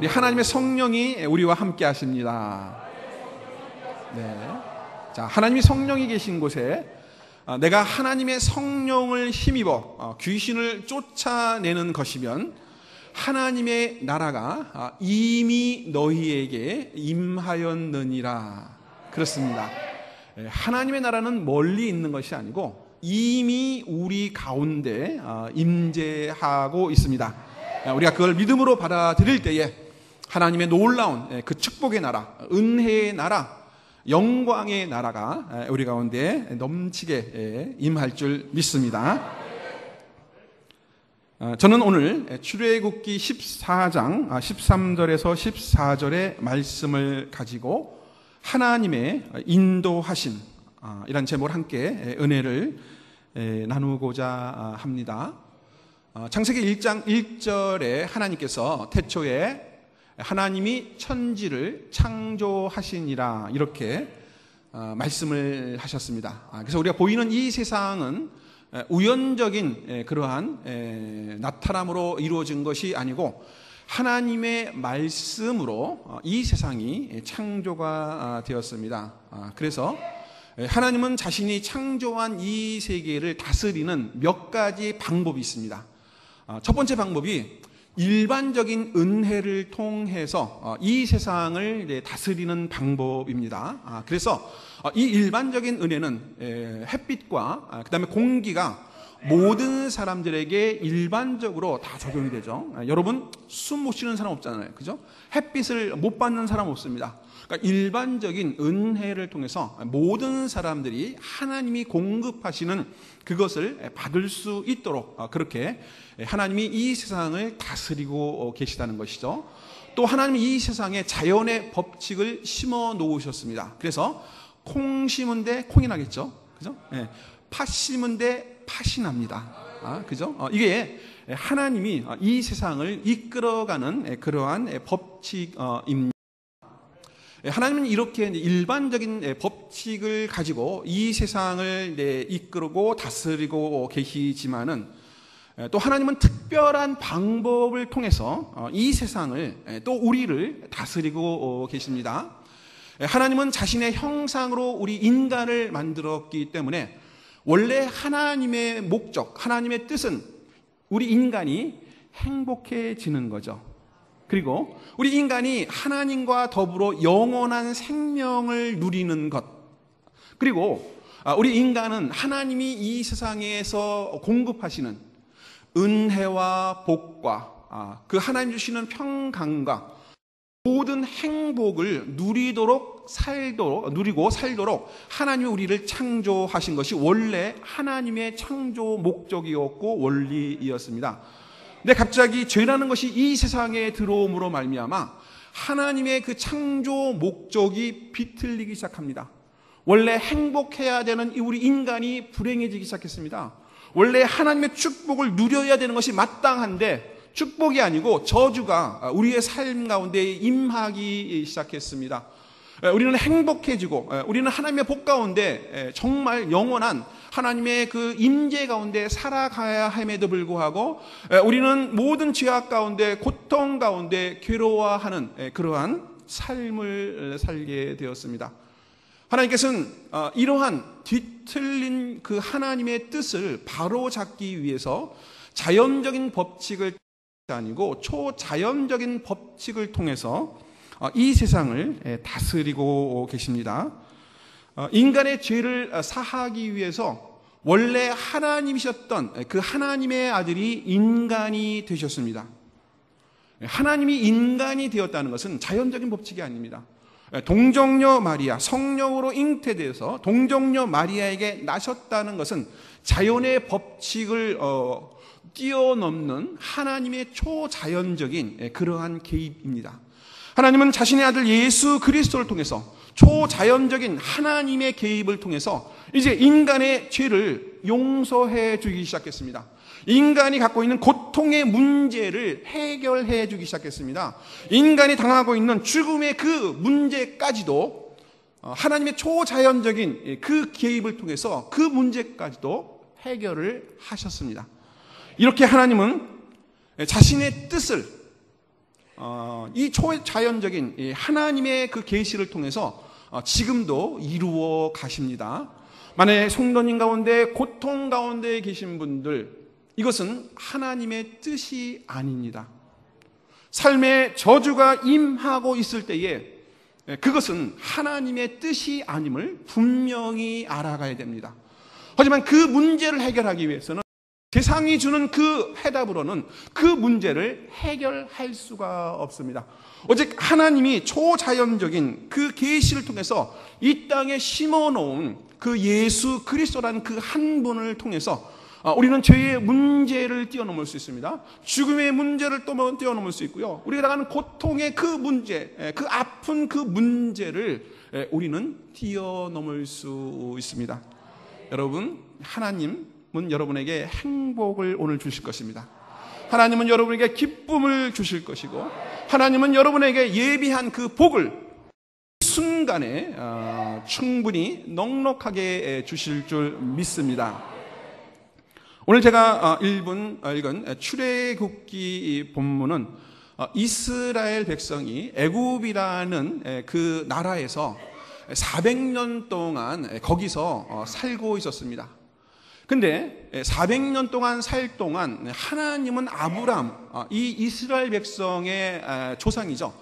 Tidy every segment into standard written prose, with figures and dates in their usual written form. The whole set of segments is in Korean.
우리 하나님의 성령이 우리와 함께 하십니다. 네. 자, 하나님이 성령이 계신 곳에 내가 하나님의 성령을 힘입어 귀신을 쫓아내는 것이면 하나님의 나라가 이미 너희에게 임하였느니라. 그렇습니다. 하나님의 나라는 멀리 있는 것이 아니고 이미 우리 가운데 임재하고 있습니다. 우리가 그걸 믿음으로 받아들일 때에 하나님의 놀라운 그 축복의 나라, 은혜의 나라, 영광의 나라가 우리 가운데 넘치게 임할 줄 믿습니다. 저는 오늘 출애굽기 14장 13절에서 14절의 말씀을 가지고 하나님의 인도하심, 이란 제목을 함께 은혜를 나누고자 합니다. 창세기 1장 1절에 하나님께서 태초에 하나님이 천지를 창조하시니라 이렇게 말씀을 하셨습니다. 그래서 우리가 보이는 이 세상은 우연적인 그러한 나타남으로 이루어진 것이 아니고 하나님의 말씀으로 이 세상이 창조가 되었습니다. 그래서 하나님은 자신이 창조한 이 세계를 다스리는 몇 가지 방법이 있습니다. 첫 번째 방법이 일반적인 은혜를 통해서 이 세상을 다스리는 방법입니다. 그래서 이 일반적인 은혜는 햇빛과 그다음에 공기가 모든 사람들에게 일반적으로 다 적용이 되죠. 여러분 숨 못 쉬는 사람 없잖아요, 그죠? 햇빛을 못 받는 사람 없습니다. 그러니까 일반적인 은혜를 통해서 모든 사람들이 하나님이 공급하시는 그것을 받을 수 있도록 그렇게 하나님이 이 세상을 다스리고 계시다는 것이죠. 또 하나님이 이 세상에 자연의 법칙을 심어 놓으셨습니다. 그래서 콩 심은데 콩이 나겠죠, 그죠? 팥 심은데 팥이 납니다. 그죠? 이게 하나님이 이 세상을 이끌어가는 그러한 법칙입니다. 하나님은 이렇게 일반적인 법칙을 가지고 이 세상을 이끌고 다스리고 계시지만은 또 하나님은 특별한 방법을 통해서 이 세상을 또 우리를 다스리고 계십니다. 하나님은 자신의 형상으로 우리 인간을 만들었기 때문에 원래 하나님의 목적, 하나님의 뜻은 우리 인간이 행복해지는 거죠. 그리고 우리 인간이 하나님과 더불어 영원한 생명을 누리는 것, 그리고 우리 인간은 하나님이 이 세상에서 공급하시는 은혜와 복과 그 하나님 주시는 평강과 모든 행복을 누리고 살도록 하나님이 우리를 창조하신 것이 원래 하나님의 창조 목적이었고 원리였습니다. 근데 갑자기 죄라는 것이 이 세상에 들어옴으로 말미암아 하나님의 그 창조 목적이 비틀리기 시작합니다. 원래 행복해야 되는 우리 인간이 불행해지기 시작했습니다. 원래 하나님의 축복을 누려야 되는 것이 마땅한데 축복이 아니고 저주가 우리의 삶 가운데 임하기 시작했습니다. 우리는 행복해지고 우리는 하나님의 복 가운데 정말 영원한 하나님의 그 임재 가운데 살아가야 함에도 불구하고 우리는 모든 죄악 가운데 고통 가운데 괴로워하는 그러한 삶을 살게 되었습니다. 하나님께서는 이러한 뒤틀린 그 하나님의 뜻을 바로잡기 위해서 자연적인 법칙을 아니고 초자연적인 법칙을 통해서 이 세상을 다스리고 계십니다. 인간의 죄를 사하기 위해서 원래 하나님이셨던 그 하나님의 아들이 인간이 되셨습니다. 하나님이 인간이 되었다는 것은 자연적인 법칙이 아닙니다. 동정녀 마리아, 성령으로 잉태되어서 동정녀 마리아에게 나셨다는 것은 자연의 법칙을 뛰어넘는 하나님의 초자연적인 그러한 개입입니다. 하나님은 자신의 아들 예수 그리스도를 통해서 초자연적인 하나님의 개입을 통해서 이제 인간의 죄를 용서해 주기 시작했습니다. 인간이 갖고 있는 고통의 문제를 해결해 주기 시작했습니다. 인간이 당하고 있는 죽음의 그 문제까지도 하나님의 초자연적인 그 개입을 통해서 그 문제까지도 해결을 하셨습니다. 이렇게 하나님은 자신의 뜻을 이 초자연적인 하나님의 그 계시를 통해서 지금도 이루어 가십니다. 만약에 성도님 가운데 고통 가운데 계신 분들, 이것은 하나님의 뜻이 아닙니다. 삶의 저주가 임하고 있을 때에 그것은 하나님의 뜻이 아님을 분명히 알아가야 됩니다. 하지만 그 문제를 해결하기 위해서는 세상이 주는 그 해답으로는 그 문제를 해결할 수가 없습니다. 오직 하나님이 초자연적인 그 계시를 통해서 이 땅에 심어놓은 그 예수 그리스도라는 그 한 분을 통해서 우리는 죄의 문제를 뛰어넘을 수 있습니다. 죽음의 문제를 또 뛰어넘을 수 있고요. 우리가 당하는 고통의 그 문제, 그 아픈 그 문제를 우리는 뛰어넘을 수 있습니다. 여러분, 하나님은 여러분에게 행복을 오늘 주실 것입니다. 하나님은 여러분에게 기쁨을 주실 것이고, 하나님은 여러분에게 예비한 그 복을 순간에 충분히 넉넉하게 주실 줄 믿습니다. 오늘 제가 읽은 출애굽기 본문은 이스라엘 백성이 애굽이라는 그 나라에서 400년 동안 거기서 살고 있었습니다. 근데 400년 동안 살 동안 하나님은 아브람, 이 이스라엘 백성의 조상이죠.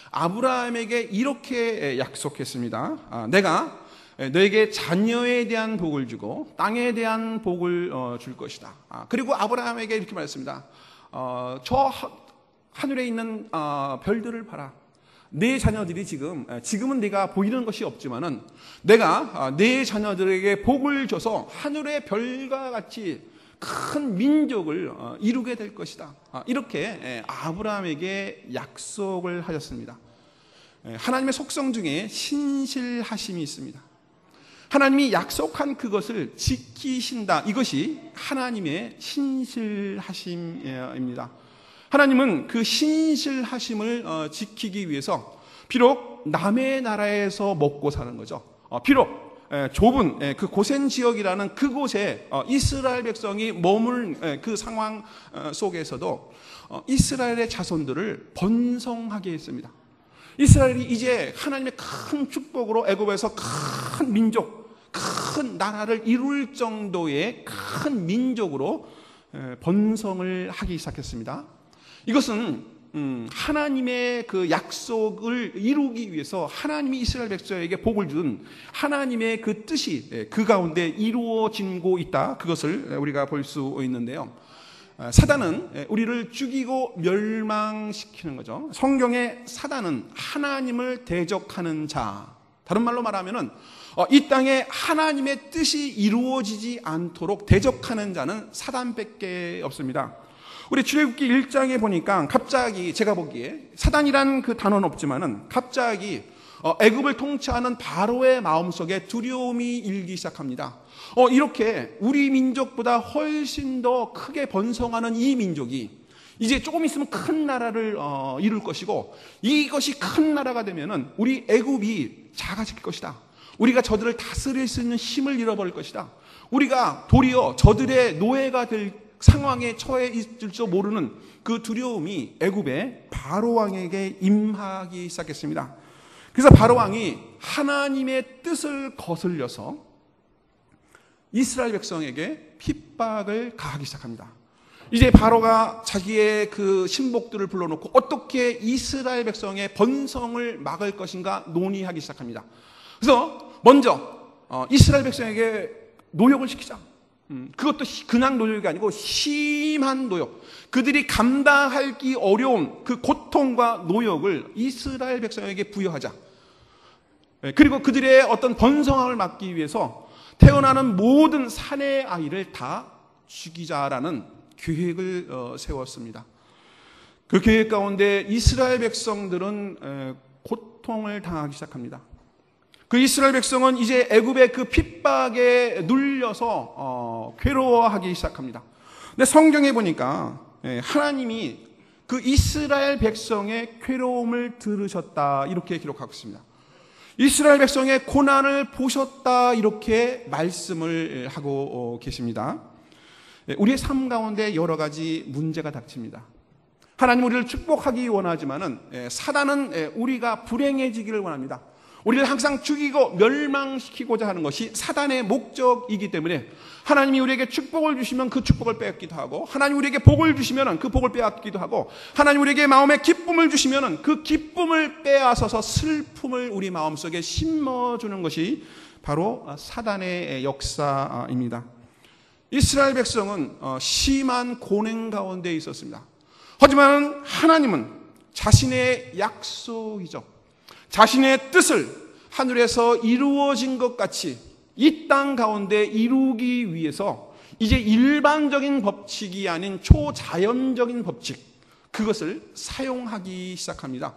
아브라함에게 이렇게 약속했습니다. 내가 너에게 자녀에 대한 복을 주고 땅에 대한 복을 줄 것이다. 그리고 아브라함에게 이렇게 말했습니다. 저 하늘에 있는 별들을 봐라. 내 자녀들이 지금은 네가 보이는 것이 없지만은 내가 내 자녀들에게 복을 줘서 하늘의 별과 같이 큰 민족을 이루게 될 것이다. 이렇게 아브라함에게 약속을 하셨습니다. 하나님의 속성 중에 신실하심이 있습니다. 하나님이 약속한 그것을 지키신다. 이것이 하나님의 신실하심입니다. 하나님은 그 신실하심을 지키기 위해서 비록 남의 나라에서 먹고 사는 거죠. 비록 좁은 그 고센 지역이라는 그곳에 이스라엘 백성이 머물 그 상황 속에서도 이스라엘의 자손들을 번성하게 했습니다. 이스라엘이 이제 하나님의 큰 축복으로 애굽에서 큰 민족, 큰 나라를 이룰 정도의 큰 민족으로 번성을 하기 시작했습니다. 이것은 하나님의 그 약속을 이루기 위해서 하나님이 이스라엘 백성에게 복을 준 하나님의 그 뜻이 그 가운데 이루어지고 있다. 그것을 우리가 볼 수 있는데요. 사단은 우리를 죽이고 멸망시키는 거죠. 성경의 사단은 하나님을 대적하는 자. 다른 말로 말하면은 이 땅에 하나님의 뜻이 이루어지지 않도록 대적하는 자는 사단밖에 없습니다. 우리 출애굽기 1장에 보니까 갑자기 제가 보기에 사단이란 그 단어는 없지만은 갑자기 애굽을 통치하는 바로의 마음속에 두려움이 일기 시작합니다. 이렇게 우리 민족보다 훨씬 더 크게 번성하는 이 민족이 이제 조금 있으면 큰 나라를 이룰 것이고, 이것이 큰 나라가 되면은 우리 애굽이 작아질 것이다. 우리가 저들을 다스릴 수 있는 힘을 잃어버릴 것이다. 우리가 도리어 저들의 노예가 될 상황에 처해 있을 줄 모르는 그 두려움이 애굽의 바로 왕에게 임하기 시작했습니다. 그래서 바로 왕이 하나님의 뜻을 거슬려서 이스라엘 백성에게 핍박을 가하기 시작합니다. 이제 바로가 자기의 그 신복들을 불러놓고 어떻게 이스라엘 백성의 번성을 막을 것인가 논의하기 시작합니다. 그래서 먼저 이스라엘 백성에게 노역을 시키자. 그것도 그냥 노역이 아니고 심한 노역, 그들이 감당하기 어려운 그 고통과 노역을 이스라엘 백성에게 부여하자. 그리고 그들의 어떤 번성함을 막기 위해서 태어나는 모든 사내 아이를 다 죽이자라는 계획을 세웠습니다. 그 계획 가운데 이스라엘 백성들은 고통을 당하기 시작합니다. 그 이스라엘 백성은 이제 애굽의 그 핍박에 눌려서 괴로워하기 시작합니다. 근데 성경에 보니까 하나님이 그 이스라엘 백성의 괴로움을 들으셨다 이렇게 기록하고 있습니다. 이스라엘 백성의 고난을 보셨다 이렇게 말씀을 하고 계십니다. 우리의 삶 가운데 여러 가지 문제가 닥칩니다. 하나님 우리를 축복하기 원하지만은 사단은 우리가 불행해지기를 원합니다. 우리를 항상 죽이고 멸망시키고자 하는 것이 사단의 목적이기 때문에 하나님이 우리에게 축복을 주시면 그 축복을 빼앗기도 하고, 하나님 우리에게 복을 주시면 그 복을 빼앗기도 하고, 하나님 우리에게 마음에 기쁨을 주시면 그 기쁨을 빼앗아서 슬픔을 우리 마음속에 심어주는 것이 바로 사단의 역사입니다. 이스라엘 백성은 심한 고난 가운데 있었습니다. 하지만 하나님은 자신의 약속이죠, 자신의 뜻을 하늘에서 이루어진 것 같이 이 땅 가운데 이루기 위해서 이제 일반적인 법칙이 아닌 초자연적인 법칙, 그것을 사용하기 시작합니다.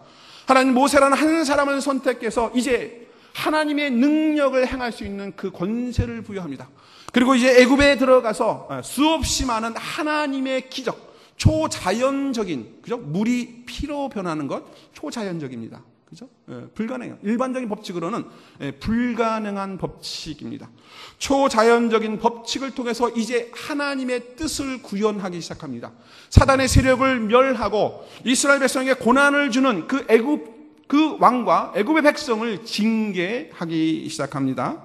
하나님 모세라는 한 사람을 선택해서 이제 하나님의 능력을 행할 수 있는 그 권세를 부여합니다. 그리고 이제 애굽에 들어가서 수없이 많은 하나님의 기적, 초자연적인, 그죠? 물이 피로 변하는 것, 초자연적입니다. 그죠? 불가능해요. 일반적인 법칙으로는 불가능한 법칙입니다. 초자연적인 법칙을 통해서 이제 하나님의 뜻을 구현하기 시작합니다. 사단의 세력을 멸하고 이스라엘 백성에게 고난을 주는 그 애굽, 그 왕과 애굽의 백성을 징계하기 시작합니다.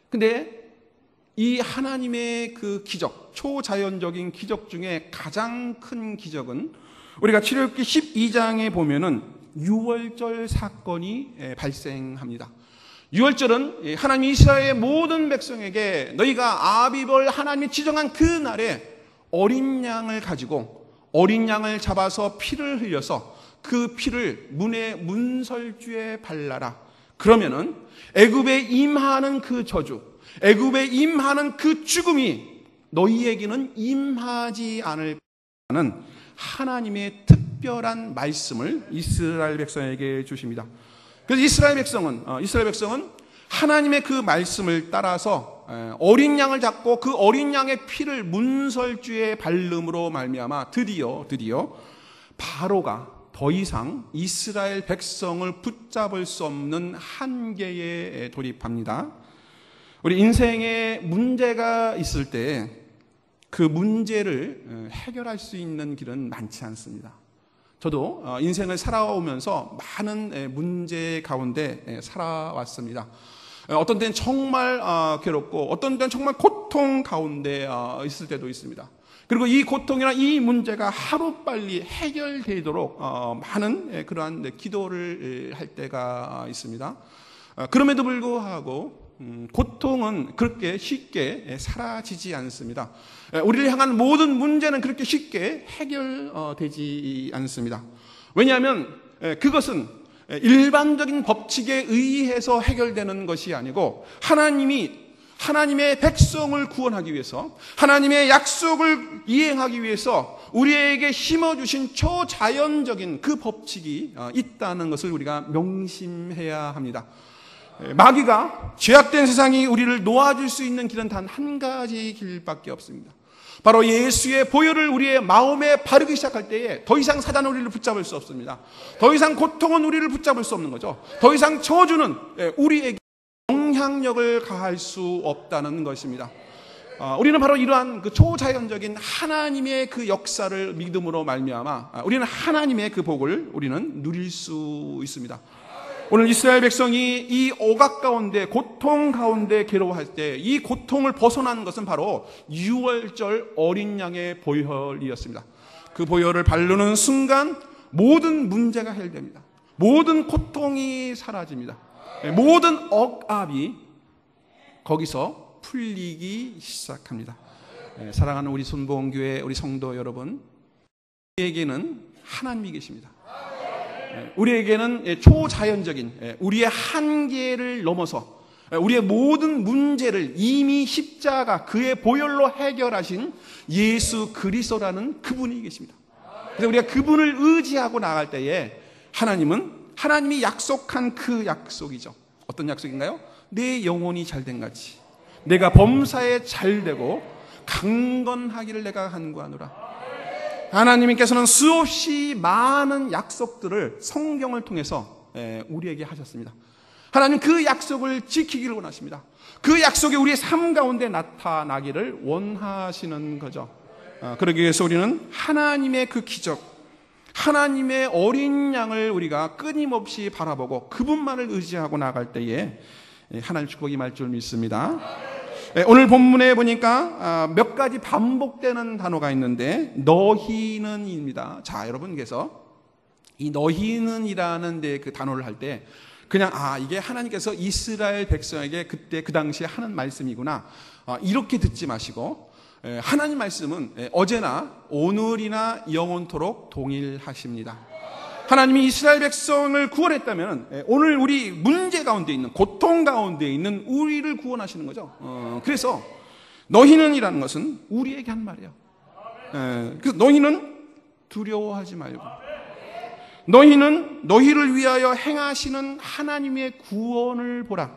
근데 이 하나님의 그 기적, 초자연적인 기적 중에 가장 큰 기적은 우리가 출애굽기 12장에 보면은 유월절 사건이 발생합니다. 유월절은 하나님 이스라엘의 모든 백성에게 너희가 아비벌 하나님이 지정한 그 날에 어린 양을 가지고 어린 양을 잡아서 피를 흘려서 그 피를 문의 문설주에 발라라. 그러면은 애굽에 임하는 그 저주, 애굽에 임하는 그 죽음이 너희에게는 임하지 않을 거라는 하나님의 특별한 말씀을 이스라엘 백성에게 주십니다. 그래서 이스라엘 백성은 하나님의 그 말씀을 따라서 어린 양을 잡고 그 어린 양의 피를 문설주에 바름으로 말미암아 드디어 바로가 더 이상 이스라엘 백성을 붙잡을 수 없는 한계에 돌입합니다. 우리 인생에 문제가 있을 때 그 문제를 해결할 수 있는 길은 많지 않습니다. 저도 인생을 살아오면서 많은 문제 가운데 살아왔습니다. 어떤 때는 정말 괴롭고 어떤 때는 정말 고통 가운데 있을 때도 있습니다. 그리고 이 고통이나 이 문제가 하루빨리 해결되도록 많은 그러한 기도를 할 때가 있습니다. 그럼에도 불구하고 고통은 그렇게 쉽게 사라지지 않습니다. 우리를 향한 모든 문제는 그렇게 쉽게 해결되지 않습니다. 왜냐하면 그것은 일반적인 법칙에 의해서 해결되는 것이 아니고 하나님의 백성을 구원하기 위해서, 하나님의 약속을 이행하기 위해서 우리에게 심어주신 초자연적인 그 법칙이 있다는 것을 우리가 명심해야 합니다. 마귀가 죄악된 세상이 우리를 놓아줄 수 있는 길은 단 한 가지 길밖에 없습니다. 바로 예수의 보혈을 우리의 마음에 바르기 시작할 때에 더 이상 사단은 우리를 붙잡을 수 없습니다. 더 이상 고통은 우리를 붙잡을 수 없는 거죠. 더 이상 저주는 우리에게 영향력을 가할 수 없다는 것입니다. 우리는 바로 이러한 그 초자연적인 하나님의 그 역사를 믿음으로 말미암아 우리는 하나님의 그 복을 우리는 누릴 수 있습니다. 오늘 이스라엘 백성이 이 억압 가운데, 고통 가운데 괴로워할 때 이 고통을 벗어난 것은 바로 유월절 어린 양의 보혈이었습니다. 그 보혈을 바르는 순간 모든 문제가 해결됩니다. 모든 고통이 사라집니다. 모든 억압이 거기서 풀리기 시작합니다. 사랑하는 우리 순복음교회 우리 성도 여러분, 우리에게는 하나님이 계십니다. 우리에게는 초자연적인 우리의 한계를 넘어서 우리의 모든 문제를 이미 십자가 그의 보혈로 해결하신 예수 그리스도라는 그분이 계십니다. 그래서 우리가 그분을 의지하고 나갈 때에 하나님이 약속한 그 약속이죠. 어떤 약속인가요? 내 영혼이 잘된 같이 내가 범사에 잘되고 강건하기를 내가 간구하노라. 하나님께서는 수없이 많은 약속들을 성경을 통해서 우리에게 하셨습니다. 하나님 그 약속을 지키기를 원하십니다. 그 약속이 우리의 삶 가운데 나타나기를 원하시는 거죠. 그러기 위해서 우리는 하나님의 그 기적, 하나님의 어린 양을 우리가 끊임없이 바라보고 그분만을 의지하고 나갈 때에 하나님 축복이 임할 줄 믿습니다. 오늘 본문에 보니까 몇 가지 반복되는 단어가 있는데 너희는입니다. 자, 여러분께서 이 너희는이라는 데 그 단어를 할 때 그냥 이게 하나님께서 이스라엘 백성에게 그때 그 당시에 하는 말씀이구나 이렇게 듣지 마시고 하나님 말씀은 어제나 오늘이나 영원토록 동일하십니다. 하나님이 이스라엘 백성을 구원했다면 오늘 우리 문제 가운데 있는, 고통 가운데 있는 우리를 구원하시는 거죠. 그래서 너희는이라는 것은 우리에게 한 말이에요. 그래서 너희는 두려워하지 말고, 너희는 너희를 위하여 행하시는 하나님의 구원을 보라.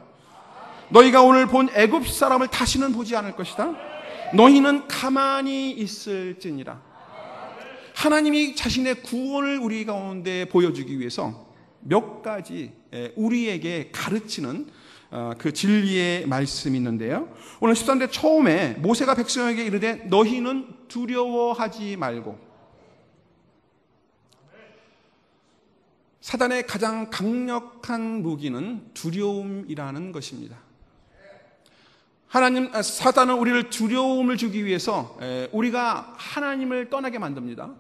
너희가 오늘 본 애굽 사람을 다시는 보지 않을 것이다. 너희는 가만히 있을지니라. 하나님이 자신의 구원을 우리 가운데 보여주기 위해서 몇 가지 우리에게 가르치는 그 진리의 말씀이 있는데요. 오늘 13대 처음에 모세가 백성에게 이르되 너희는 두려워하지 말고. 사단의 가장 강력한 무기는 두려움이라는 것입니다. 사단은 우리를 두려움을 주기 위해서 우리가 하나님을 떠나게 만듭니다.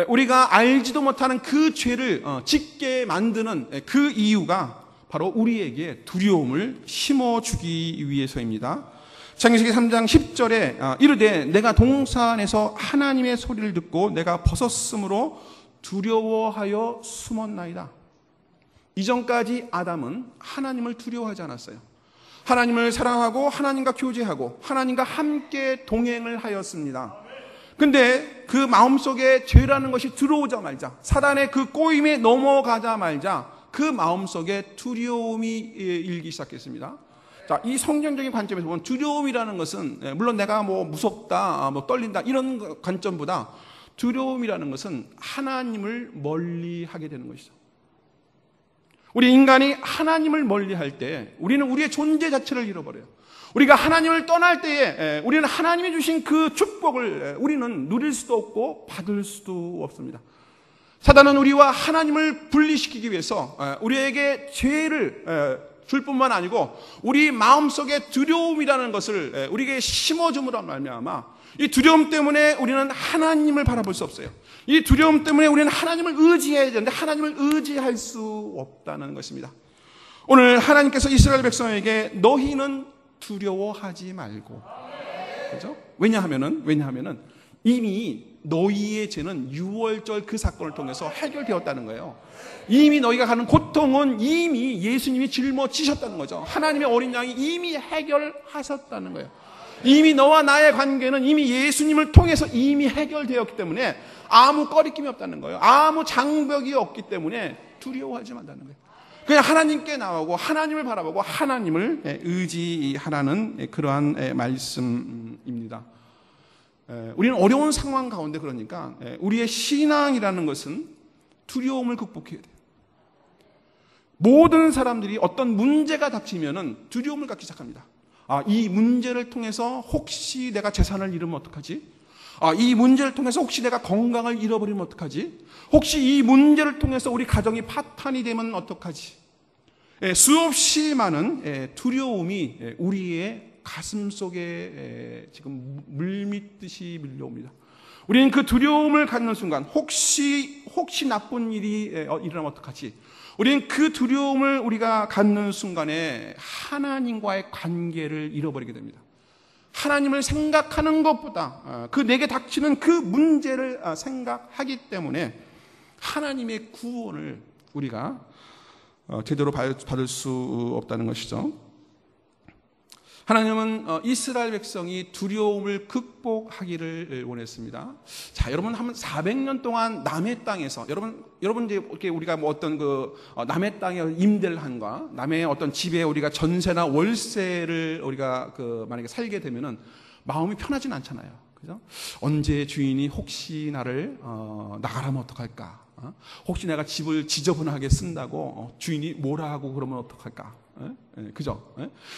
우리가 알지도 못하는 그 죄를 짓게 만드는 그 이유가 바로 우리에게 두려움을 심어주기 위해서입니다. 창세기 3장 10절에 이르되 내가 동산에서 하나님의 소리를 듣고 내가 벗었으므로 두려워하여 숨었나이다. 이전까지 아담은 하나님을 두려워하지 않았어요. 하나님을 사랑하고 하나님과 교제하고 하나님과 함께 동행을 하였습니다. 근데 그 마음속에 죄라는 것이 들어오자마자, 사단의 그 꼬임에 넘어가자마자 그 마음속에 두려움이 일기 시작했습니다. 자, 이 성경적인 관점에서 보면 두려움이라는 것은 물론 내가 무섭다, 떨린다 이런 관점보다 두려움이라는 것은 하나님을 멀리하게 되는 것이죠. 우리 인간이 하나님을 멀리할 때 우리는 우리의 존재 자체를 잃어버려요. 우리가 하나님을 떠날 때에 우리는 하나님이 주신 그 축복을 우리는 누릴 수도 없고 받을 수도 없습니다. 사단은 우리와 하나님을 분리시키기 위해서 우리에게 죄를 줄 뿐만 아니고 우리 마음속에 두려움이라는 것을 우리에게 심어줌으로 말미암아 이 두려움 때문에 우리는 하나님을 바라볼 수 없어요. 이 두려움 때문에 우리는 하나님을 의지해야 되는데 하나님을 의지할 수 없다는 것입니다. 오늘 하나님께서 이스라엘 백성에게 너희는 두려워하지 말고, 그렇죠? 왜냐하면은 이미 너희의 죄는 유월절 그 사건을 통해서 해결되었다는 거예요. 이미 너희가 가는 고통은 이미 예수님이 짊어지셨다는 거죠. 하나님의 어린 양이 이미 해결하셨다는 거예요. 이미 너와 나의 관계는 이미 예수님을 통해서 이미 해결되었기 때문에 아무 꺼리낌이 없다는 거예요. 아무 장벽이 없기 때문에 두려워하지 말라는 거예요. 그냥 하나님께 나오고 하나님을 바라보고 하나님을 의지하라는 그러한 말씀입니다. 우리는 어려운 상황 가운데 그러니까 우리의 신앙이라는 것은 두려움을 극복해야 돼요. 모든 사람들이 어떤 문제가 닥치면은 두려움을 갖기 시작합니다. 이 문제를 통해서 혹시 내가 재산을 잃으면 어떡하지? 이 문제를 통해서 혹시 내가 건강을 잃어버리면 어떡하지? 혹시 이 문제를 통해서 우리 가정이 파탄이 되면 어떡하지? 수없이 많은 두려움이 우리의 가슴 속에 지금 물밀듯이 밀려옵니다. 우리는 그 두려움을 갖는 순간 혹시 나쁜 일이 일어나면 어떡하지? 우리는 그 두려움을 우리가 갖는 순간에 하나님과의 관계를 잃어버리게 됩니다. 하나님을 생각하는 것보다 그 내게 닥치는 그 문제를 생각하기 때문에 하나님의 구원을 우리가 제대로 받을 수 없다는 것이죠. 하나님은 이스라엘 백성이 두려움을 극복하기를 원했습니다. 자, 여러분 한 400년 동안 남의 땅에서 여러분 이제 이렇게 우리가 어떤 남의 땅에 임대를 한과 남의 어떤 집에 우리가 전세나 월세를 우리가 만약에 살게 되면은 마음이 편하진 않잖아요. 그죠? 언제 주인이 혹시 나를 나가라면 어떡할까? 혹시 내가 집을 지저분하게 쓴다고 주인이 뭐라 하고 그러면 어떡할까? 그죠?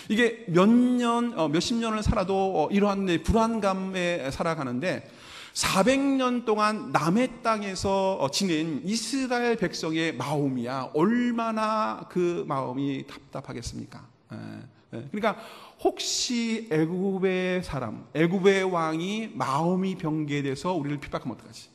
이게 몇십 년을 살아도 이러한 불안감에 살아가는데 400년 동안 남의 땅에서 지낸 이스라엘 백성의 마음이야 얼마나 그 마음이 답답하겠습니까? 그러니까 혹시 애굽의 사람, 애굽의 왕이 마음이 변개돼서 우리를 핍박하면 어떡하지?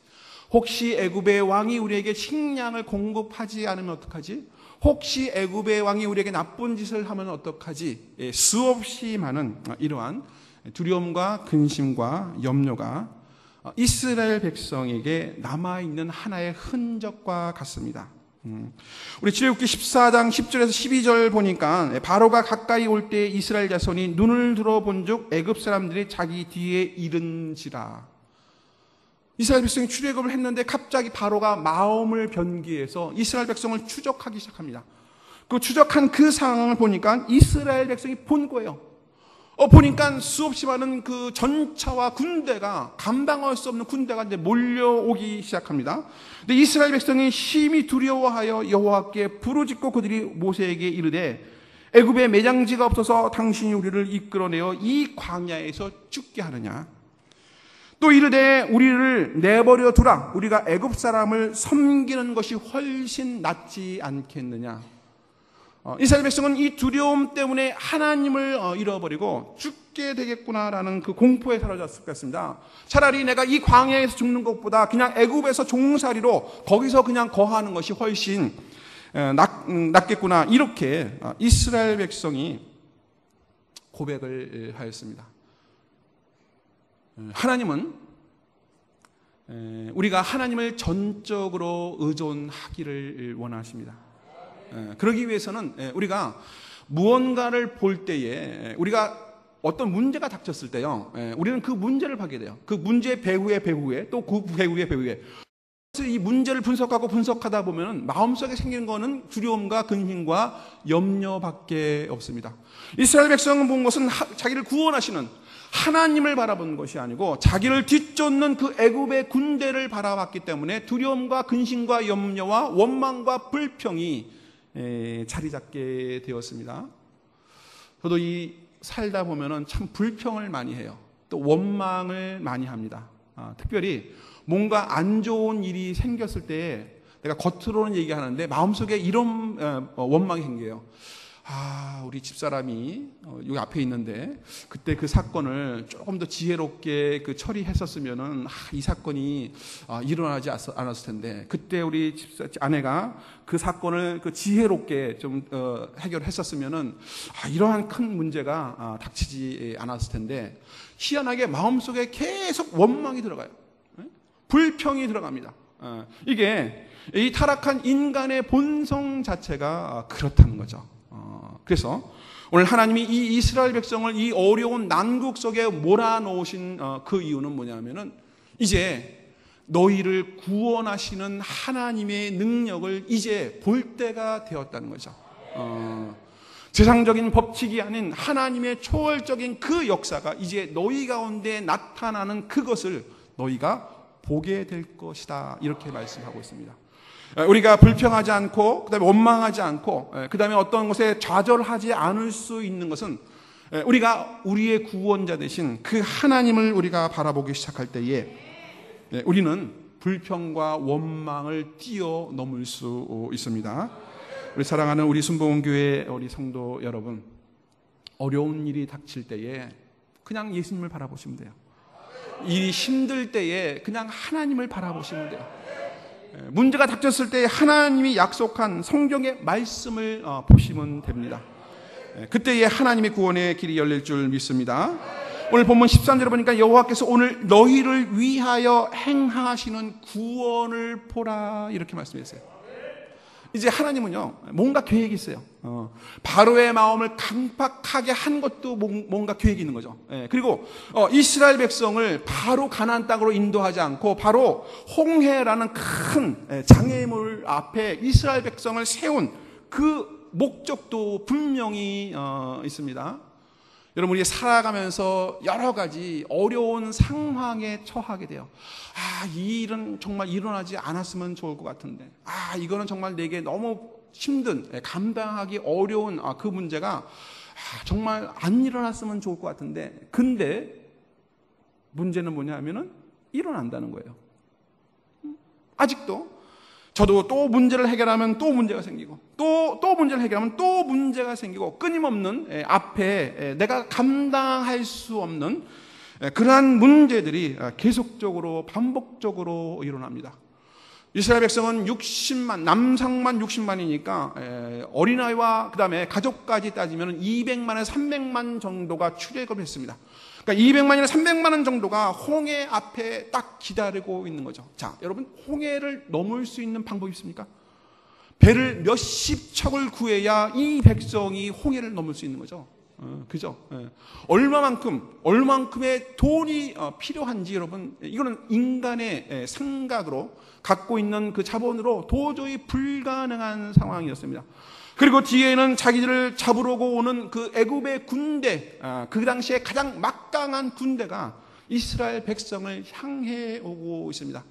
혹시 애굽의 왕이 우리에게 식량을 공급하지 않으면 어떡하지? 혹시 애굽의 왕이 우리에게 나쁜 짓을 하면 어떡하지? 수없이 많은 이러한 두려움과 근심과 염려가 이스라엘 백성에게 남아있는 하나의 흔적과 같습니다. 우리 출애굽기 14장 10절에서 12절 보니까 바로가 가까이 올 때 이스라엘 자손이 눈을 들어본즉 애굽 사람들이 자기 뒤에 이른지라. 이스라엘 백성이 출애굽을 했는데 갑자기 바로가 마음을 변기해서 이스라엘 백성을 추적하기 시작합니다. 그 추적한 그 상황을 보니까 이스라엘 백성이 본 거예요. 보니까 수없이 많은 그 전차와 군대가, 감당할 수 없는 군대가 이제 몰려오기 시작합니다. 근데 이스라엘 백성이 심히 두려워하여 여호와께 부르짖고 그들이 모세에게 이르되 애굽에 매장지가 없어서 당신이 우리를 이끌어내어 이 광야에서 죽게 하느냐. 또 이르되 우리를 내버려 두라. 우리가 애굽 사람을 섬기는 것이 훨씬 낫지 않겠느냐. 이스라엘 백성은 이 두려움 때문에 하나님을 잃어버리고 죽게 되겠구나라는 그 공포에 사로잡혔을 것입니다. 차라리 내가 이 광야에서 죽는 것보다 그냥 애굽에서 종살이로 거기서 그냥 거하는 것이 훨씬 낫겠구나. 이렇게 이스라엘 백성이 고백을 하였습니다. 하나님은 우리가 하나님을 전적으로 의존하기를 원하십니다. 그러기 위해서는 우리가 무언가를 볼 때에 우리가 어떤 문제가 닥쳤을 때요, 우리는 그 문제를 보게 돼요. 그 문제 배후에 또 그 배후에 그래서 이 문제를 분석하다 보면 마음속에 생기는 거는 두려움과 근심과 염려밖에 없습니다. 이스라엘 백성은 본 것은 자기를 구원하시는 하나님을 바라본 것이 아니고 자기를 뒤쫓는 그 애굽의 군대를 바라봤기 때문에 두려움과 근심과 염려와 원망과 불평이 자리 잡게 되었습니다. 저도 이 살다 보면은 참 불평을 많이 해요. 또 원망을 많이 합니다. 특별히 뭔가 안 좋은 일이 생겼을 때 내가 겉으로는 얘기하는데 마음속에 이런 원망이 생겨요. 우리 집사람이 여기 앞에 있는데 그때 그 사건을 조금 더 지혜롭게 처리했었으면은 이 사건이 일어나지 않았을 텐데 그때 우리 아내가 그 사건을 지혜롭게 좀 해결했었으면은 이러한 큰 문제가 닥치지 않았을 텐데 희한하게 마음속에 계속 원망이 들어가요. 불평이 들어갑니다. 이게 이 타락한 인간의 본성 자체가 그렇다는 거죠. 그래서 오늘 하나님이 이 이스라엘 백성을 이 어려운 난국 속에 몰아넣으신 그 이유는 뭐냐면은 이제 너희를 구원하시는 하나님의 능력을 이제 볼 때가 되었다는 거죠. 세상적인 법칙이 아닌 하나님의 초월적인 그 역사가 이제 너희 가운데 나타나는 그것을 너희가 보게 될 것이다. 이렇게 말씀하고 있습니다. 우리가 불평하지 않고 그다음에 원망하지 않고 그다음에 어떤 것에 좌절하지 않을 수 있는 것은 우리가 우리의 구원자 되신 그 하나님을 우리가 바라보기 시작할 때에 우리는 불평과 원망을 뛰어넘을 수 있습니다. 우리 사랑하는 우리 순복음교회 우리 성도 여러분, 어려운 일이 닥칠 때에 그냥 예수님을 바라보시면 돼요. 일이 힘들 때에 그냥 하나님을 바라보시면 돼요. 문제가 닥쳤을 때 하나님이 약속한 성경의 말씀을 보시면 됩니다. 그때에 하나님의 구원의 길이 열릴 줄 믿습니다. 오늘 본문 13절에 보니까 여호와께서 오늘 너희를 위하여 행하시는 구원을 보라 이렇게 말씀했어요. 이제 하나님은요 뭔가 계획이 있어요. 바로의 마음을 강팍하게 한 것도 뭔가 계획이 있는 거죠. 그리고 이스라엘 백성을 바로 가나안 땅으로 인도하지 않고 바로 홍해라는 큰 장애물 앞에 이스라엘 백성을 세운 그 목적도 분명히 있습니다. 여러분, 우리 살아가면서 여러 가지 어려운 상황에 처하게 돼요. 이 일은 정말 일어나지 않았으면 좋을 것 같은데, 이거는 정말 내게 너무 힘든, 감당하기 어려운 그 문제가 정말 안 일어났으면 좋을 것 같은데, 근데 문제는 뭐냐 하면은 일어난다는 거예요. 아직도 저도 또 문제를 해결하면 또 문제가 생기고 또 문제를 해결하면 또 문제가 생기고 끊임없는 앞에 내가 감당할 수 없는 그러한 문제들이 계속적으로 반복적으로 일어납니다. 이스라엘 백성은 60만, 남성만 60만이니까 어린아이와 그 다음에 가족까지 따지면 200만에서 300만 정도가 출애굽을 했습니다. 그러니까 200만이나 300만 정도가 홍해 앞에 딱 기다리고 있는 거죠. 자, 여러분, 홍해를 넘을 수 있는 방법이 있습니까? 배를 몇십 척을 구해야 이 백성이 홍해를 넘을 수 있는 거죠. 그죠? 얼마만큼의 돈이 필요한지 여러분, 이거는 인간의 생각으로 갖고 있는 그 자본으로 도저히 불가능한 상황이었습니다. 그리고 뒤에는 자기들을 잡으려고 오는 그 애굽의 군대, 그 당시에 가장 막강한 군대가 이스라엘 백성을 향해 오고 있습니다.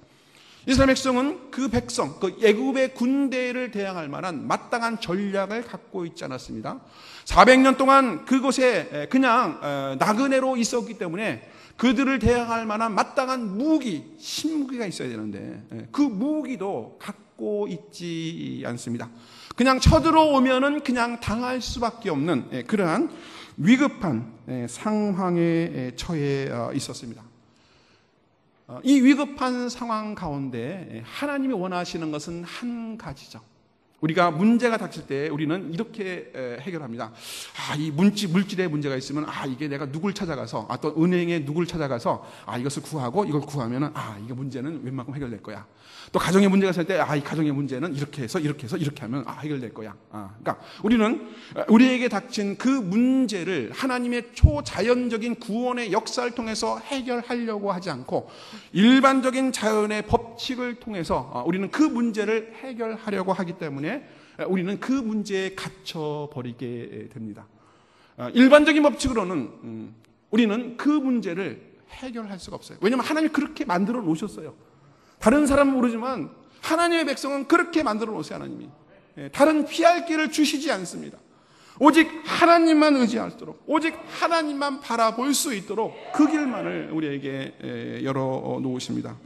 이스라엘 백성은 그 백성, 그 애굽의 군대를 대항할 만한 마땅한 전략을 갖고 있지 않았습니다. 400년 동안 그곳에 그냥 나그네로 있었기 때문에 그들을 대항할 만한 마땅한 무기, 신무기가 있어야 되는데 그 무기도 갖고 있지 않습니다. 그냥 쳐들어오면은 그냥 당할 수밖에 없는 그러한 위급한 상황에 처해 있었습니다. 이 위급한 상황 가운데 하나님이 원하시는 것은 한 가지죠. 우리가 문제가 닥칠 때 우리는 이렇게 해결합니다. 이 물질에 문제가 있으면 이게 내가 누굴 찾아가서 또 은행에 누굴 찾아가서 이것을 구하고 이걸 구하면은 이게 문제는 웬만큼 해결될 거야. 또 가정에 문제가 있을 때 이 가정의 문제는 이렇게 해서 이렇게 하면 해결될 거야. 그러니까 우리는 우리에게 닥친 그 문제를 하나님의 초자연적인 구원의 역사를 통해서 해결하려고 하지 않고 일반적인 자연의 법칙을 통해서 우리는 그 문제를 해결하려고 하기 때문에 우리는 그 문제에 갇혀버리게 됩니다. 일반적인 법칙으로는 우리는 그 문제를 해결할 수가 없어요. 왜냐하면 하나님이 그렇게 만들어 놓으셨어요. 다른 사람은 모르지만 하나님의 백성은 그렇게 만들어 놓으세요. 하나님이 다른 피할 길을 주시지 않습니다. 오직 하나님만 의지할수록, 오직 하나님만 바라볼 수 있도록 그 길만을 우리에게 열어 놓으십니다.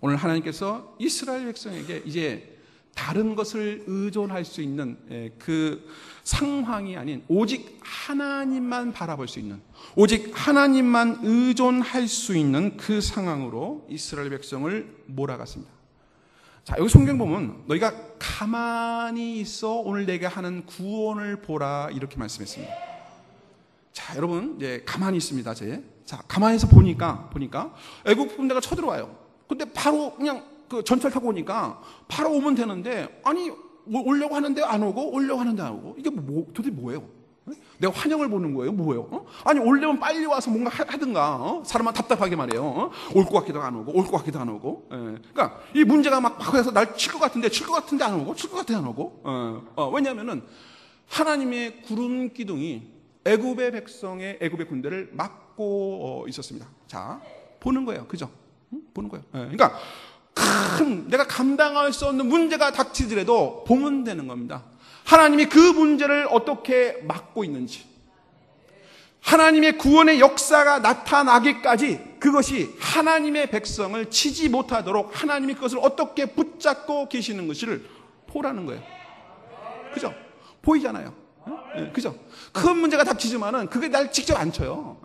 오늘 하나님께서 이스라엘 백성에게 이제 다른 것을 의존할 수 있는 그 상황이 아닌 오직 하나님만 바라볼 수 있는, 오직 하나님만 의존할 수 있는 그 상황으로 이스라엘 백성을 몰아갔습니다. 자, 여기 성경 보면 너희가 가만히 있어 오늘 내가 하는 구원을 보라 이렇게 말씀했습니다. 자, 여러분 이제 가만히 있습니다. 자, 가만히 있어 보니까 애국 군대가 쳐들어와요. 근데 바로 그냥 그 전철 타고 오니까 바로 오면 되는데 오려고 하는데 안 오고 오려고 하는데 안 오고 이게 도대체 뭐예요? 내가 환영을 보는 거예요? 뭐예요? 오려면 빨리 와서 뭔가 하든가 사람만 답답하게 말해요. 올 것 같기도 안 오고 올 것 같기도 안 오고 그러니까 이 문제가 막 해서 날 칠 것 같은데 안 오고 칠 것 같은데 안 오고 왜냐하면은 하나님의 구름 기둥이 애굽의 백성의 애굽의 군대를 막고 있었습니다. 자, 보는 거예요. 그죠? 보는 거예요. 그러니까 내가 감당할 수 없는 문제가 닥치더라도 보면 되는 겁니다. 하나님이 그 문제를 어떻게 막고 있는지, 하나님의 구원의 역사가 나타나기까지 그것이 하나님의 백성을 치지 못하도록 하나님이 그것을 어떻게 붙잡고 계시는 것을 보라는 거예요. 그죠? 보이잖아요. 그죠? 큰 문제가 닥치지만은 그게 날 직접 안 쳐요.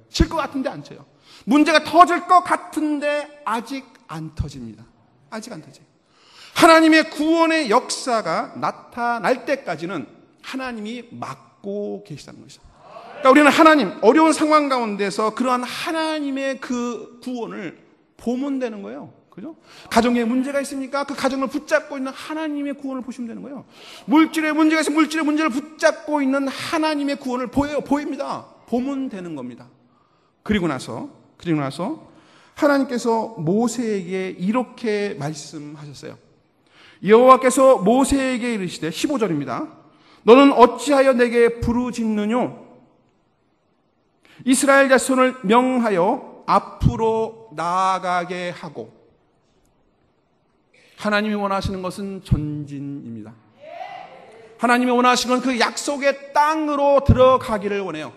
칠 것 같은데 안 쳐요. 문제가 터질 것 같은데 아직 안 터집니다. 아직 안 터져요. 하나님의 구원의 역사가 나타날 때까지는 하나님이 막고 계시다는 것이죠. 그러니까 우리는 하나님, 어려운 상황 가운데서 그러한 하나님의 그 구원을 보면 되는 거예요. 그죠? 가정에 문제가 있습니까? 그 가정을 붙잡고 있는 하나님의 구원을 보시면 되는 거예요. 물질에 문제가 있으면 물질의 문제를 붙잡고 있는 하나님의 구원을 보입니다. 보면 되는 겁니다. 그리고 나서 하나님께서 모세에게 이렇게 말씀하셨어요. 여호와께서 모세에게 이르시되 15절입니다. 너는 어찌하여 내게 부르짖느뇨? 이스라엘 자손을 명하여 앞으로 나아가게 하고. 하나님이 원하시는 것은 전진입니다. 하나님이 원하시는 건 그 약속의 땅으로 들어가기를 원해요.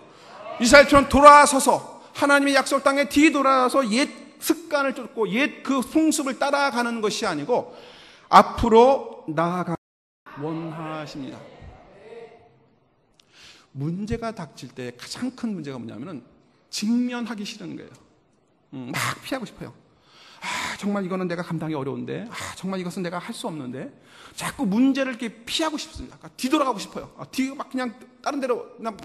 이스라엘처럼 돌아서서 하나님의 약속 땅에 뒤돌아서 옛 습관을 쫓고 옛 그 풍습을 따라가는 것이 아니고 앞으로 나아가 원하십니다. 문제가 닥칠 때 가장 큰 문제가 뭐냐면은 직면하기 싫은 거예요. 막 피하고 싶어요. 정말 이거는 내가 감당이 어려운데, 정말 이것은 내가 할 수 없는데, 자꾸 문제를 이렇게 피하고 싶습니다. 뒤돌아가고 싶어요. 막 그냥 다른 데로 그냥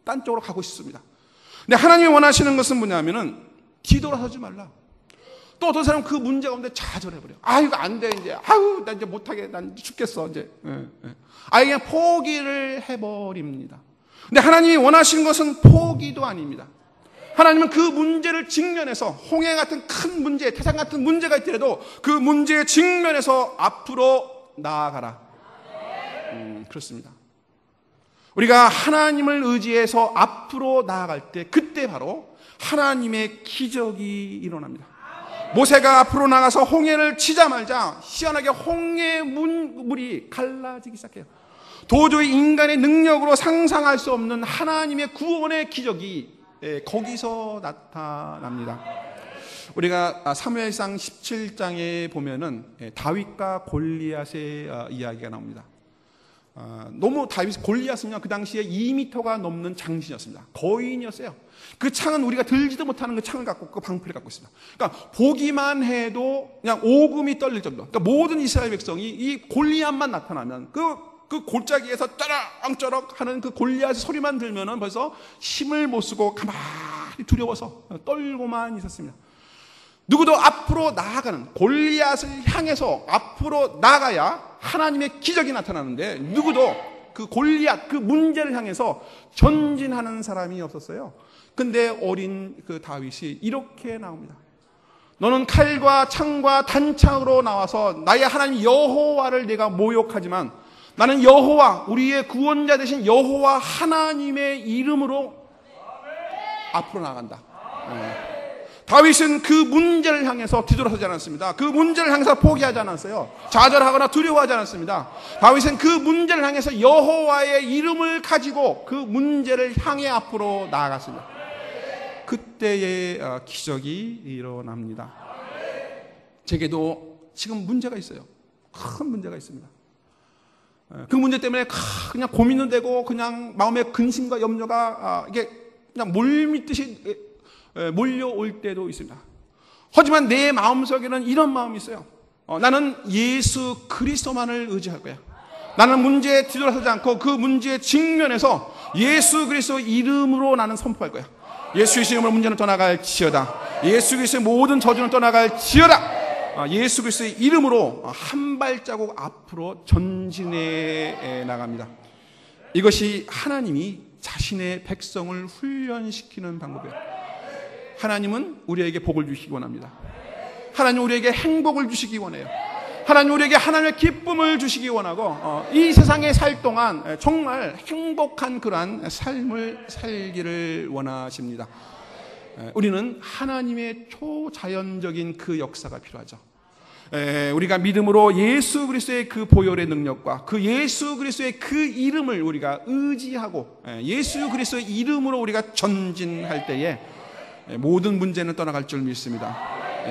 딴 쪽으로 가고 싶습니다. 근데 하나님이 원하시는 것은 뭐냐면은 뒤돌아서지 말라. 또 어떤 사람은 그 문제 가운데 좌절해버려. 이거 안 돼, 이제. 나 이제 못하게, 난 죽겠어, 이제. 그냥 포기를 해버립니다. 근데 하나님이 원하시는 것은 포기도 아닙니다. 하나님은 그 문제를 직면해서 홍해 같은 큰 문제, 태산 같은 문제가 있더라도 그 문제에 직면해서 앞으로 나아가라. 그렇습니다. 우리가 하나님을 의지해서 앞으로 나아갈 때 그때 바로 하나님의 기적이 일어납니다. 모세가 앞으로 나가서 홍해를 치자마자 시원하게 홍해 물이 갈라지기 시작해요. 도저히 인간의 능력으로 상상할 수 없는 하나님의 구원의 기적이 거기서 나타납니다. 우리가 사무엘상 17장에 보면은 다윗과 골리앗의 이야기가 나옵니다. 너무 골리앗은요, 그 당시에 2m가 넘는 장신이었습니다. 거인이었어요. 그 창은 우리가 들지도 못하는 그 창을 갖고, 그 방패를 갖고 있습니다. 그러니까 보기만 해도 그냥 오금이 떨릴 정도. 그러니까 모든 이스라엘 백성이 이 골리앗만 나타나면 그 골짜기에서 짜락짜락 하는 그 골리앗의 소리만 들면은 벌써 힘을 못 쓰고 가만히 두려워서 떨고만 있었습니다. 누구도 앞으로 나아가는, 골리앗을 향해서 앞으로 나가야 하나님의 기적이 나타나는데 누구도 그 골리앗, 그 문제를 향해서 전진하는 사람이 없었어요. 근데 어린 그 다윗이 이렇게 나옵니다. 너는 칼과 창과 단창으로 나와서 나의 하나님 여호와를 내가 모욕하지만 나는 여호와, 우리의 구원자 되신 여호와 하나님의 이름으로 앞으로 나간다. 다윗은 그 문제를 향해서 뒤돌아서지 않았습니다. 그 문제를 향해서 포기하지 않았어요. 좌절하거나 두려워하지 않았습니다. 다윗은 그 문제를 향해서 여호와의 이름을 가지고 그 문제를 향해 앞으로 나아갔습니다. 그때의 기적이 일어납니다. 제게도 지금 문제가 있어요. 큰 문제가 있습니다. 그 문제 때문에 그냥 고민은 되고 그냥 마음의 근심과 염려가 이게 그냥 몰미듯이 몰려올 때도 있습니다. 하지만 내 마음속에는 이런 마음이 있어요. 나는 예수 그리스도만을 의지할 거야. 나는 문제에 뒤돌아서지 않고 그 문제에 직면해서 예수 그리스도 이름으로 나는 선포할 거야. 예수 그리스도 이름으로 문제는 떠나갈지어다. 예수 그리스도의 모든 저주는 떠나갈지어다. 예수 그리스도의 이름으로 한 발자국 앞으로 전진해 나갑니다. 이것이 하나님이 자신의 백성을 훈련시키는 방법이에요. 하나님은 우리에게 복을 주시기 원합니다. 하나님 우리에게 행복을 주시기 원해요. 하나님 우리에게 하나님의 기쁨을 주시기 원하고 이 세상에 살 동안 정말 행복한 그러한 삶을 살기를 원하십니다. 우리는 하나님의 초자연적인 그 역사가 필요하죠. 우리가 믿음으로 예수 그리스도의 그 보혈의 능력과 그 예수 그리스도의 그 이름을 우리가 의지하고 예수 그리스도의 이름으로 우리가 전진할 때에 모든 문제는 떠나갈 줄 믿습니다.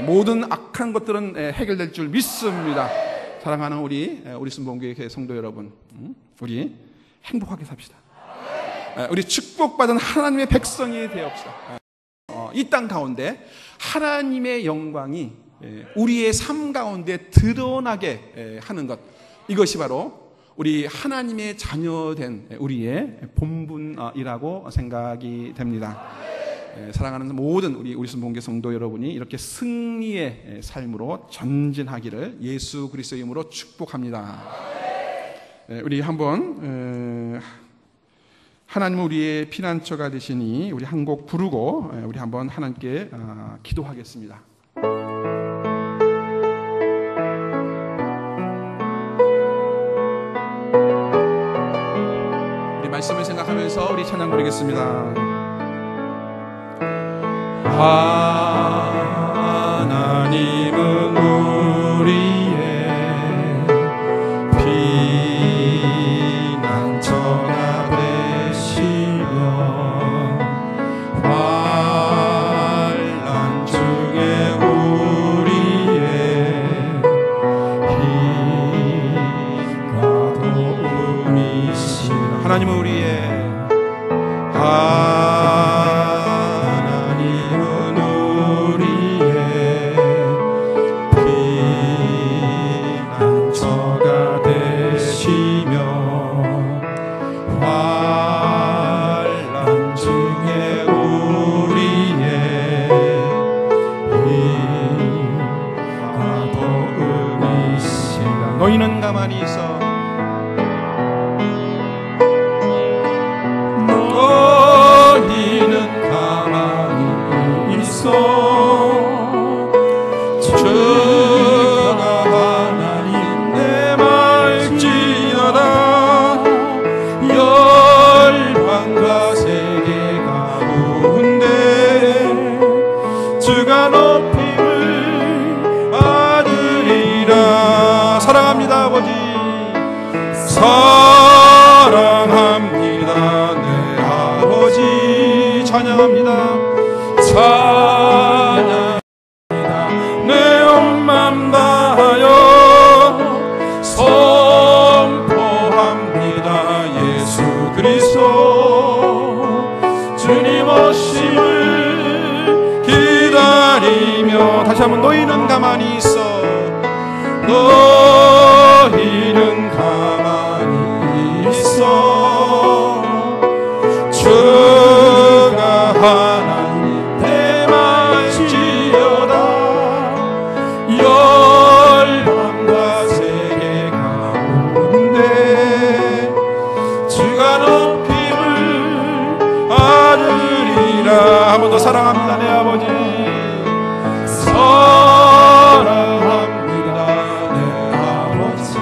모든 악한 것들은 해결될 줄 믿습니다. 사랑하는 우리 순복음교회 성도 여러분, 우리 행복하게 삽시다. 우리 축복받은 하나님의 백성이 되옵시다. 이 땅 가운데 하나님의 영광이 우리의 삶 가운데 드러나게 하는 것, 이것이 바로 우리 하나님의 자녀된 우리의 본분이라고 생각이 됩니다. 사랑하는 모든 우리 순복음교회 성도 여러분이 이렇게 승리의 삶으로 전진하기를 예수 그리스도의 이름으로 축복합니다. 우리 한번 하나님은 우리의 피난처가 되시니 우리 한 곡 부르고 우리 한번 하나님께 기도하겠습니다. 우리 말씀을 생각하면서 우리 찬양 부르겠습니다. 하나님은 우리의 피난처가 되시며 하나님은 우리의 피난처가 되시며 환난 중에 우리의 힘과 도움이시라. 너희는 가만히 있어. 너희는 가만히 있어. 주가 하나님 내 말지어다. 열방과 세계 가운데 주가 높임을 받으리라. 사랑합니다 아버지. 사랑합니다 내 아버지. 찬양합니다. 찬양합니다 내 온 맘 다하여 선포합니다. 예수 그리스도 주님 오심을 기다리며. 다시 한번 너희는 가만히 있어. 너희는 가만히 있어. 주가 하나님 내 말지어다. 열방과 세계 가운데 주가 높임을 받으리라. 한 번 더 사랑합니다 내 아버지. 사랑합니다 내 아버지.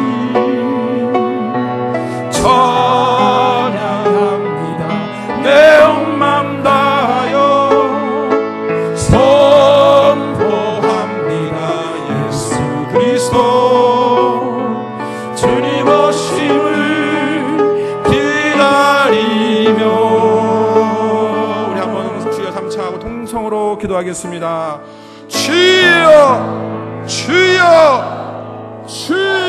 찬양합니다 내 온 맘 다하여 선포합니다. 예수 그리스도 주님 오심을 기다리며. 우리 한번 주여 삼차하고 통성으로 기도하겠습니다. 주여 주여 주여